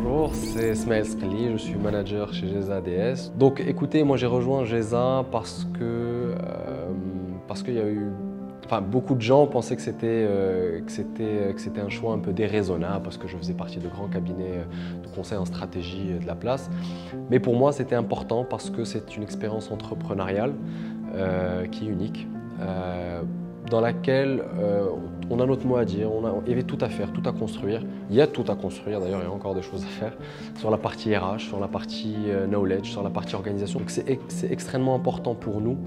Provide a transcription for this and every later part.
Bonjour, c'est Smaïl Skali, je suis manager chez GEZA ADS. Donc écoutez, moi j'ai rejoint GEZA parce qu'il y a eu... Enfin, beaucoup de gens pensaient que c'était un choix un peu déraisonnable parce que je faisais partie de grands cabinets de conseil en stratégie de la place. Mais pour moi, c'était important parce que c'est une expérience entrepreneuriale qui est unique, dans laquelle on a notre mot à dire, il y avait tout à faire, tout à construire. Il y a tout à construire, d'ailleurs il y a encore des choses à faire sur la partie RH, sur la partie knowledge, sur la partie organisation. Donc c'est extrêmement important pour nous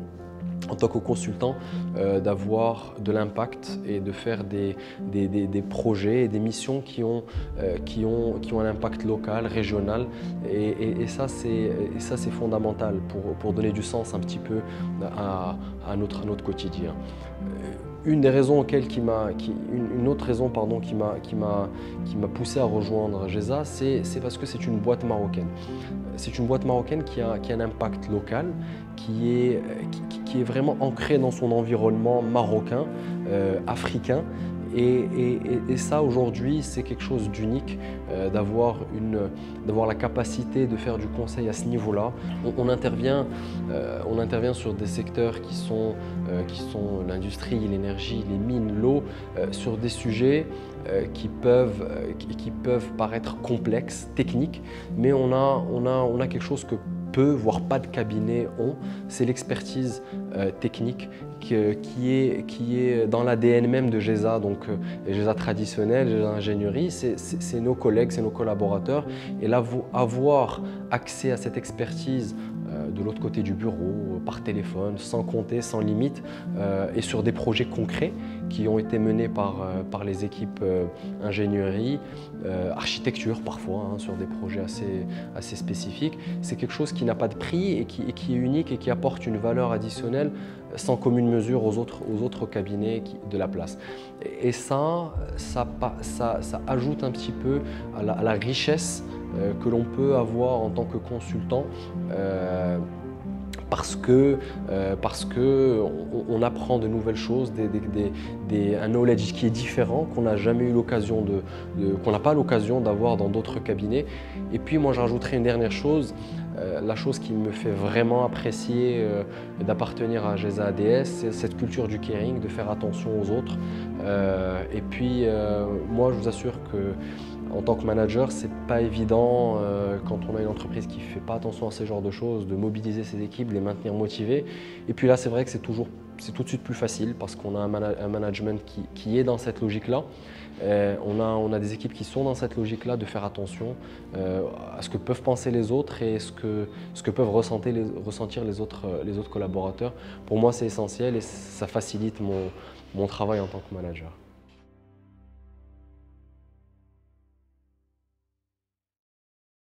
en tant que consultant d'avoir de l'impact et de faire des projets et des missions qui ont un impact local, régional et ça c'est fondamental pour donner du sens un petit peu à notre quotidien. Une autre raison qui m'a poussé à rejoindre GEZA, c'est parce que c'est une boîte marocaine. C'est une boîte marocaine qui a un impact local, qui est vraiment ancré dans son environnement marocain, africain. Et ça, aujourd'hui, c'est quelque chose d'unique, d'avoir la capacité de faire du conseil à ce niveau-là. On intervient sur des secteurs qui sont l'industrie, l'énergie, les mines, l'eau, sur des sujets qui peuvent paraître complexes, techniques, mais on a quelque chose que peu, voire pas de cabinets ont, c'est l'expertise technique qui est dans l'ADN même de GEZA, donc GEZA traditionnel, GEZA ingénierie, c'est nos collègues, c'est nos collaborateurs. Et là, avoir accès à cette expertise de l'autre côté du bureau, par téléphone, sans compter, sans limite, et sur des projets concrets qui ont été menés par les équipes ingénierie, architecture parfois, hein, sur des projets assez spécifiques. C'est quelque chose qui n'a pas de prix et qui est unique et qui apporte une valeur additionnelle sans commune mesure aux autres cabinets de la place. Et ça ajoute un petit peu à la richesse que l'on peut avoir en tant que consultant parce que on apprend de nouvelles choses, un knowledge qui est différent, qu'on n'a jamais eu l'occasion qu'on n'a pas l'occasion d'avoir dans d'autres cabinets. Et puis moi je rajouterai une dernière chose, la chose qui me fait vraiment apprécier d'appartenir à GEZA ADS, c'est cette culture du caring, de faire attention aux autres. Et puis moi je vous assure que en tant que manager, c'est pas évident quand on a une entreprise qui ne fait pas attention à ce genre de choses, de mobiliser ses équipes, de les maintenir motivées. Et puis là, c'est vrai que c'est tout de suite plus facile parce qu'on a un management qui est dans cette logique-là. On a des équipes qui sont dans cette logique-là de faire attention à ce que peuvent penser les autres et ce que peuvent ressentir les autres collaborateurs. Pour moi, c'est essentiel et ça facilite mon travail en tant que manager.